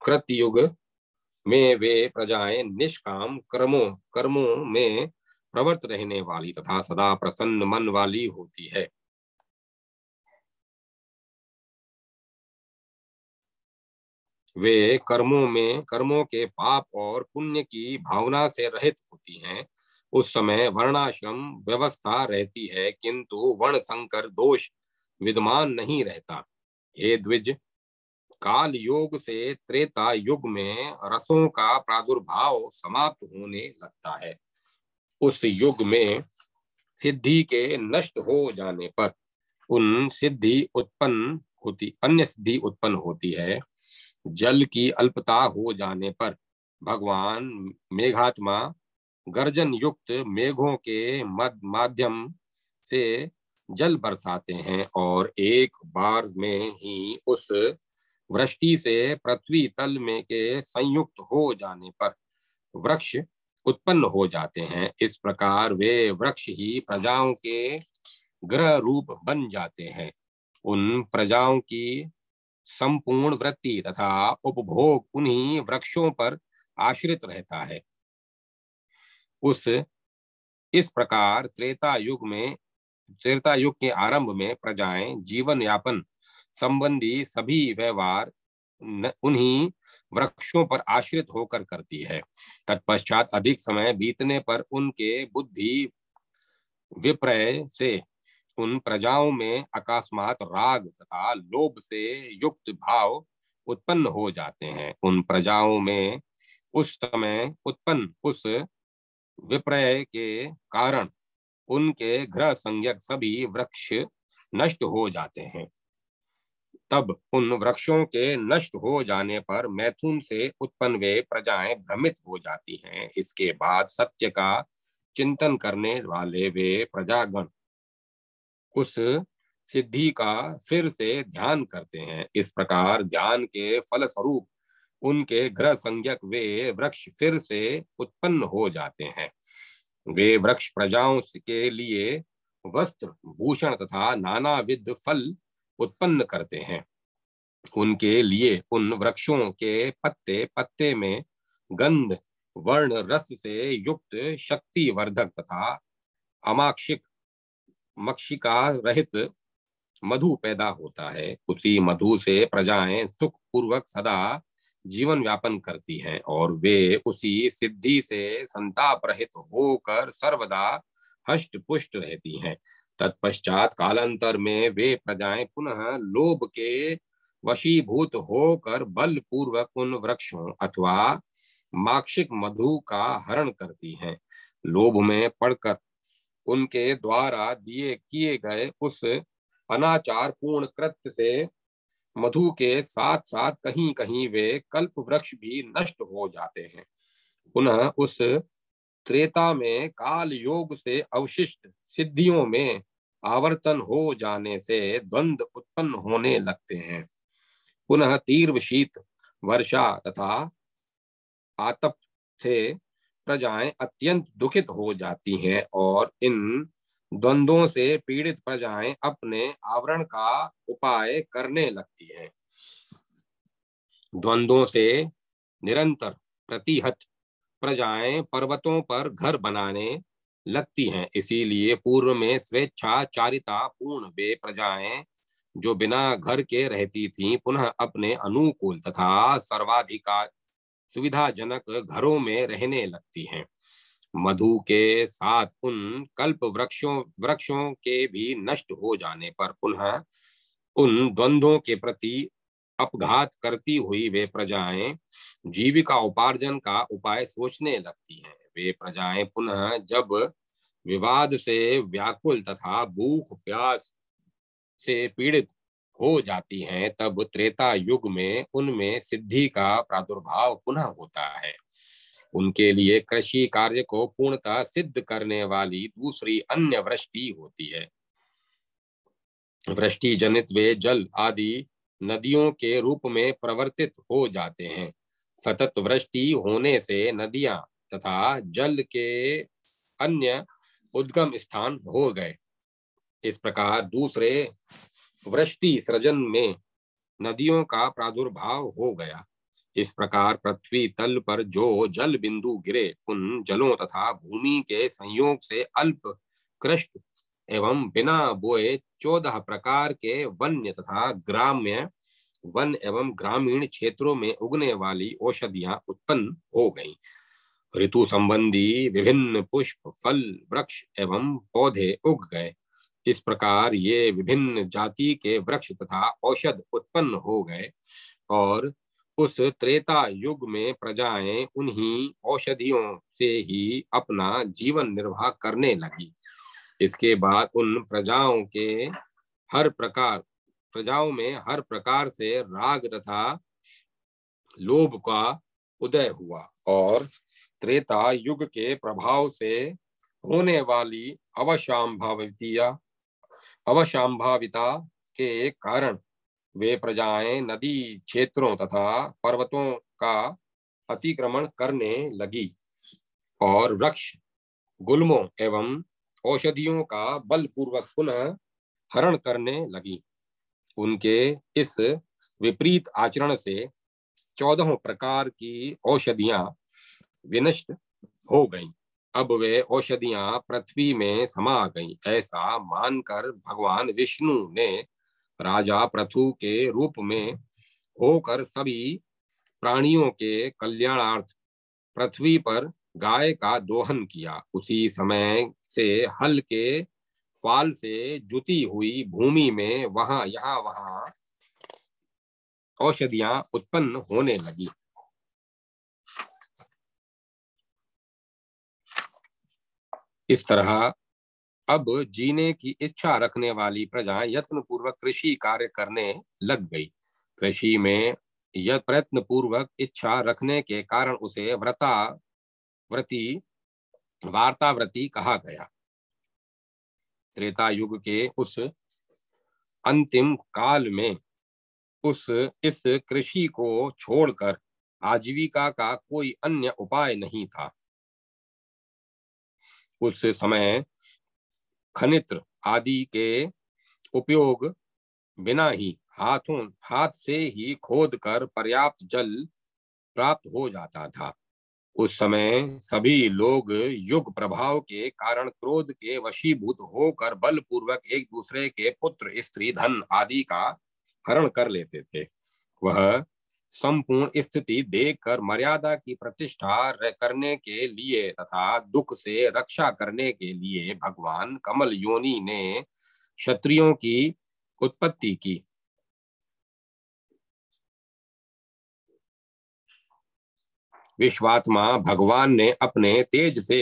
कृतयुग में वे प्रजाएं निष्काम कर्मों में प्रवृत्त रहने वाली तथा सदा प्रसन्न मन वाली होती है। वे कर्मों के पाप और पुण्य की भावना से रहित होती हैं। उस समय वर्णाश्रम व्यवस्था रहती है किंतु वर्ण संकर दोष विद्यमान नहीं रहता। हे द्विज, काल योग से त्रेता युग में रसों का प्रादुर्भाव समाप्त होने लगता है। उस युग में सिद्धि के नष्ट हो जाने पर अन्य सिद्धि उत्पन्न होती है। जल की अल्पता हो जाने पर भगवान मेघात्मा गर्जन युक्त मेघों के माध्यम से जल बरसाते हैं और एक बार में ही उस वृष्टि से पृथ्वी तल में के संयुक्त हो जाने पर वृक्ष उत्पन्न हो जाते हैं। इस प्रकार वे वृक्ष ही प्रजाओं के ग्रह रूप बन जाते हैं। उन प्रजाओं की संपूर्ण वृत्ति तथा उपभोग उन्हीं वृक्षों पर आश्रित रहता है। इस प्रकार त्रेता युग के आरंभ में प्रजाएं जीवन यापन संबंधी सभी व्यवहार उन्हीं वृक्षों पर आश्रित होकर करती है। तत्पश्चात अधिक समय बीतने पर उनके बुद्धि विपर्य से उन प्रजाओं में अकस्मात राग तथा लोभ से युक्त भाव उत्पन्न हो जाते हैं। उन प्रजाओं में उस समय उत्पन्न उस विपर्य के कारण उनके ग्रह संज्ञक सभी वृक्ष नष्ट हो जाते हैं। तब उन वृक्षों के नष्ट हो जाने पर मैथुन से उत्पन्न वे प्रजाएं भ्रमित हो जाती हैं। इसके बाद सत्य का चिंतन करने वाले वे प्रजागण उस सिद्धि का फिर से ध्यान करते हैं। इस प्रकार ध्यान के फल स्वरूप उनके ग्रह संज्ञक वे वृक्ष फिर से उत्पन्न हो जाते हैं। वे वृक्ष प्रजाओं के लिए वस्त्र, भूषण तथा नानाविध फल उत्पन्न करते हैं। उनके लिए उन वृक्षों के पत्ते पत्ते में गंध, वर्ण, रस से युक्त शक्तिवर्धक तथा अमाक्षिक मक्षिका रहित मधु पैदा होता है। उसी मधु से प्रजाएं सुख पूर्वक सदा जीवन व्यापन करती हैं और वे उसी सिद्धि से संताप रहित होकर सर्वदा हष्ट पुष्ट रहती हैं। तत्पश्चात कालांतर में वे प्रजाएं पुनः लोभ के वशीभूत होकर बल पूर्वक उन वृक्षों अथवा माक्षिक मधु का हरण करती हैं। लोभ में पड़कर उनके द्वारा दिए किए गए उस अनाचार पूर्ण कृत्य से मधु के साथ साथ कहीं कहीं वे कल्प वृक्ष भी नष्ट हो जाते हैं। पुनः उस त्रेता में काल योग से अवशिष्ट सिद्धियों में आवर्तन हो जाने से द्वंद्व उत्पन्न होने लगते हैं। पुनः तीव्र शीत, वर्षा तथा आतप से प्रजाएं अत्यंत दुखित हो जाती हैं और इन द्वंद्वों से पीड़ित प्रजाएं अपने आवरण का उपाय करने लगती हैं। द्वंद्वों से निरंतर प्रतिहत प्रजाएं पर्वतों पर घर बनाने लगती हैं। इसीलिए पूर्व में स्वेच्छाचारिता पूर्ण वे प्रजाएं जो बिना घर के रहती थीं पुनः अपने अनुकूल तथा सर्वाधिकार सुविधाजनक घरों में रहने लगती हैं। मधु के साथ उन कल्प वृक्षों के भी नष्ट हो जाने पर पुनः उन द्वंद्वों के प्रति अपघात करती हुई वे प्रजाएं जीविका उपार्जन का उपाय सोचने लगती हैं। वे प्रजाएं पुनः जब विवाद से व्याकुल तथा भूख प्यास से पीड़ित हो जाती हैं तब त्रेता युग में उनमें सिद्धि का प्रादुर्भाव पुनः होता है। उनके लिए कृषि कार्य को पूर्णतः सिद्ध करने वाली दूसरी अन्य वृष्टि होती है। वृष्टि जनित वे जल आदि नदियों के रूप में प्रवर्तित हो जाते हैं। सतत वृष्टि होने से नदियां तथा जल के अन्य उद्गम स्थान हो गए। इस प्रकार दूसरे वृष्टि सृजन में नदियों का प्रादुर्भाव हो गया। इस प्रकार पृथ्वी तल पर जो जल बिंदु गिरे उन जलों तथा भूमि के संयोग से अल्प कृष्ट एवं बिना बोए 14 प्रकार के वन्य तथा ग्राम्य वन एवं ग्रामीण क्षेत्रों में उगने वाली औषधियां उत्पन्न हो गईं। ऋतु संबंधी विभिन्न पुष्प, फल, वृक्ष एवं पौधे उग गए। इस प्रकार ये विभिन्न जाति के वृक्ष तथा औषध उत्पन्न हो गए और उस त्रेता युग में प्रजाएं उन्हीं औषधियों से ही अपना जीवन निर्वाह करने लगी। इसके बाद उन प्रजाओं में हर प्रकार से राग तथा लोभ का उदय हुआ और त्रेता युग के प्रभाव से होने वाली अवशांभाविता के कारण वे प्रजाएं नदी क्षेत्रों तथा पर्वतों का अतिक्रमण करने लगी और वृक्ष, गुल्मों एवं औषधियों का बलपूर्वक पुनः हरण करने लगी। उनके इस विपरीत आचरण से 14 प्रकार की औषधियां विनष्ट हो गईं। अब वे औषधियां पृथ्वी में समा गईं। ऐसा मानकर भगवान विष्णु ने राजा पृथु के रूप में होकर सभी प्राणियों के कल्याणार्थ पृथ्वी पर गाय का दोहन किया। उसी समय से हल के फाल से जुती हुई भूमि में वहां यहाँ वहां औषधियां उत्पन्न होने लगी। इस तरह अब जीने की इच्छा रखने वाली प्रजा यत्न पूर्वक कृषि कार्य करने लग गई। कृषि में यह प्रयत्न पूर्वक इच्छा रखने के कारण उसे व्रती वार्ताव्रती कहा गया। त्रेता युग के उस अंतिम काल में इस कृषि को छोड़कर आजीविका का कोई अन्य उपाय नहीं था। उस समय खनित्र आदि के उपयोग बिना ही हाथ से ही खोद कर पर्याप्त जल प्राप्त हो जाता था। उस समय सभी लोग युग प्रभाव के कारण क्रोध के वशीभूत होकर बलपूर्वक एक दूसरे के पुत्र स्त्री धन आदि का हरण कर लेते थे। वह संपूर्ण स्थिति देखकर मर्यादा की प्रतिष्ठा करने के लिए तथा दुख से रक्षा करने के लिए भगवान कमल योनि ने क्षत्रियों की उत्पत्ति की। विश्वात्मा भगवान ने अपने तेज से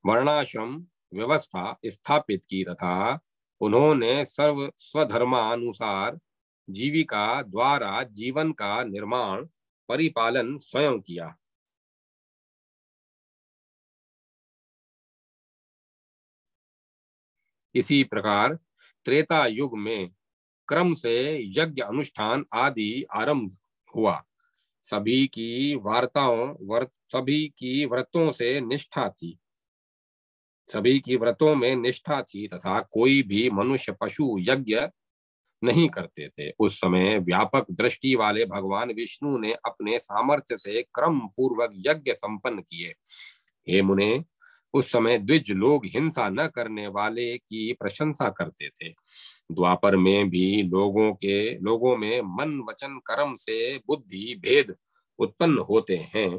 वर्णाश्रम व्यवस्था स्थापित की तथा उन्होंने सर्व स्वधर्मानुसार जीविका द्वारा जीवन का निर्माण परिपालन स्वयं किया। इसी प्रकार त्रेता युग में क्रम से यज्ञ अनुष्ठान आदि आरंभ हुआ। सभी की व्रतों से निष्ठा थी। सभी की व्रतों में निष्ठा थी तथा कोई भी मनुष्य पशु यज्ञ नहीं करते थे। उस समय व्यापक दृष्टि वाले भगवान विष्णु ने अपने सामर्थ्य से क्रम पूर्वक यज्ञ संपन्न किए। हे मुने, उस समय द्विज लोग हिंसा न करने वाले की प्रशंसा करते थे। द्वापर में भी लोगों में मन वचन कर्म से बुद्धि भेद उत्पन्न होते हैं।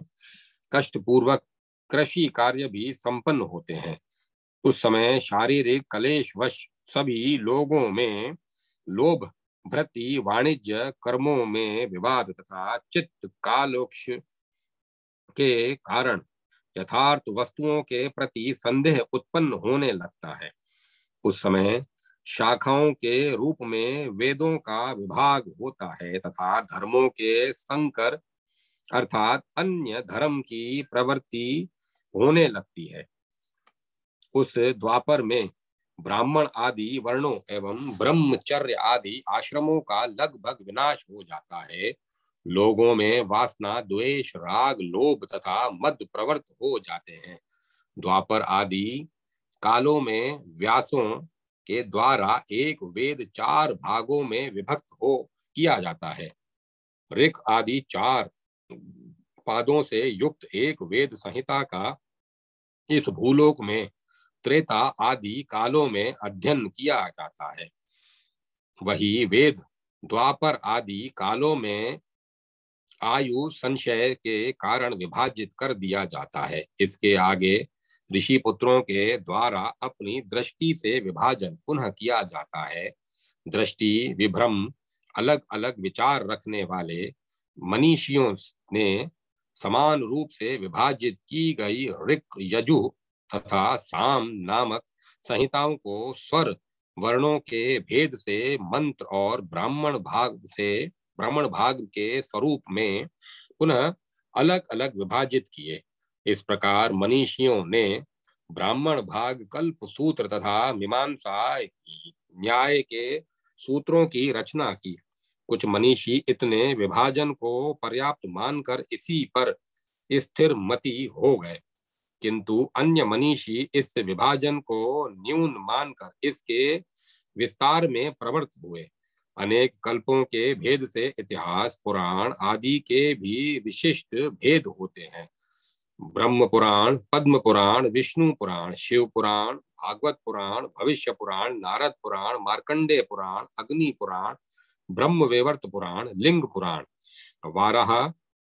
कष्ट पूर्वक कृषि कार्य भी संपन्न होते हैं। उस समय शारीरिक कलेशवश सभी लोगों में लोभ भ्रति वाणिज्य कर्मों में विवाद तथा चित्त कालोक्ष के कारण यथार्थ वस्तुओं के प्रति संदेह उत्पन्न होने लगता है। उस समय शाखाओं के रूप में वेदों का विभाग होता है तथा धर्मों के संकर अर्थात अन्य धर्म की प्रवृत्ति होने लगती है। उस द्वापर में ब्राह्मण आदि वर्णों एवं ब्रह्मचर्य आदि आश्रमों का लगभग विनाश हो जाता है। लोगों में वासना द्वेष राग लोभ तथा मद प्रवृत्त हो जाते हैं। द्वापर आदि कालों में व्यासों के द्वारा एक वेद 4 भागों में विभक्त हो किया जाता है। ऋक आदि 4 पादों से युक्त एक वेद संहिता का इस भूलोक में त्रेता आदि कालों में अध्ययन किया जाता है। वही वेद द्वापर आदि कालों में आयु संशय के कारण विभाजित कर दिया जाता है। इसके आगे ऋषि पुत्रों के द्वारा अपनी दृष्टि से विभाजन पुनः किया जाता है। दृष्टि विभ्रम अलग अलग विचार रखने वाले मनीषियों ने समान रूप से विभाजित की गई ऋक यजु तथा साम नामक संहिताओं को स्वर वर्णों के भेद से मंत्र और ब्राह्मण भाग के स्वरूप में पुनः अलग अलग विभाजित किए। इस प्रकार मनीषियों ने ब्राह्मण भाग कल्प सूत्र तथा मीमांसा न्याय के सूत्रों की रचना की। कुछ मनीषी इतने विभाजन को पर्याप्त मानकर इसी पर स्थिर मति हो गए, किंतु अन्य मनीषी इस विभाजन को न्यून मानकर इसके विस्तार में प्रवृत्त हुए। अनेक कल्पों के भेद से इतिहास पुराण आदि के भी विशिष्ट भेद होते हैं। ब्रह्म पुराण, पद्म पुराण, विष्णु पुराण, शिव पुराण, भागवत पुराण, भविष्य पुराण, नारद पुराण, मार्कंडेय पुराण, अग्नि पुराण, ब्रह्मवैवर्त पुराण, लिंग पुराण, वाराह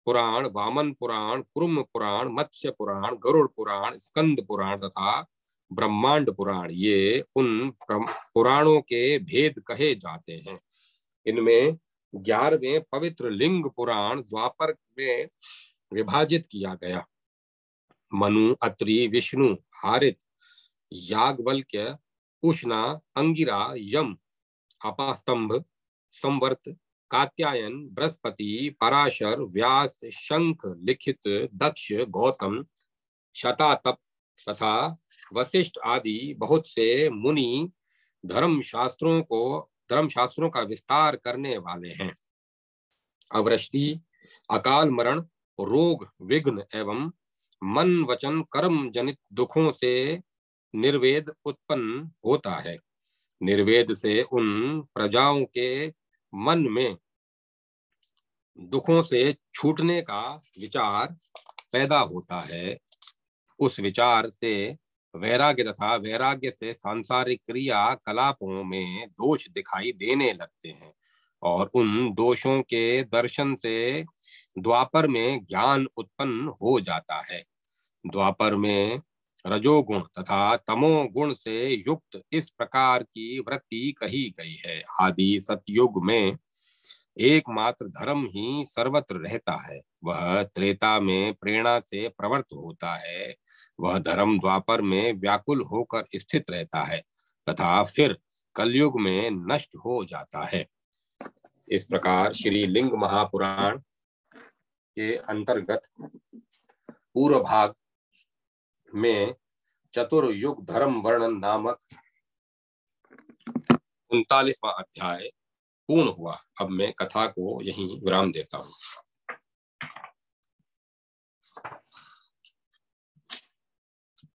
पुराण, वामन पुराण, कुर्म पुराण, मत्स्य पुराण, गरुड़ पुराण, स्कंद पुराण तथा ब्रह्मांड पुराण, ये उन पुराणों के भेद कहे जाते हैं। इनमें 11वें पवित्र लिंग पुराण द्वापर में विभाजित किया गया। मनु, अत्रि, विष्णु, हारित, याज्ञवल्क्य, उष्णा, अंगिरा, यम, अपास्तंभ, संवर्त, कात्यायन, बृहस्पति, पराशर, व्यास, शंख, लिखित, दक्ष, गौतम, शतातप तथा वशिष्ठ आदि बहुत से मुनि धर्मशास्त्रों का विस्तार करने वाले हैं। अवृष्टि, अकाल मरण, रोग, विघ्न एवं मन वचन कर्म जनित दुखों से निर्वेद उत्पन्न होता है। निर्वेद से उन प्रजाओं के मन में दुखों से छूटने का विचार पैदा होता है। उस विचार से वैराग्य तथा वैराग्य से सांसारिक क्रिया कलापों में दोष दिखाई देने लगते हैं और उन दोषों के दर्शन से द्वापर में ज्ञान उत्पन्न हो जाता है। द्वापर में रजोगुण तथा तमोगुण से युक्त इस प्रकार की वृत्ति कही गई है। आदि सतयुग में एकमात्र धर्म ही सर्वत्र रहता है, वह त्रेता में प्रेरणा से प्रवृत्त होता है। वह धर्म द्वापर में व्याकुल होकर स्थित रहता है तथा फिर कलयुग में नष्ट हो जाता है। इस प्रकार श्री लिंग महापुराण के अंतर्गत पूर्व भाग में चतुर्युग धर्म वर्णन नामक 39वां अध्याय पूर्ण हुआ। अब मैं कथा को यहीं विराम देता हूँ।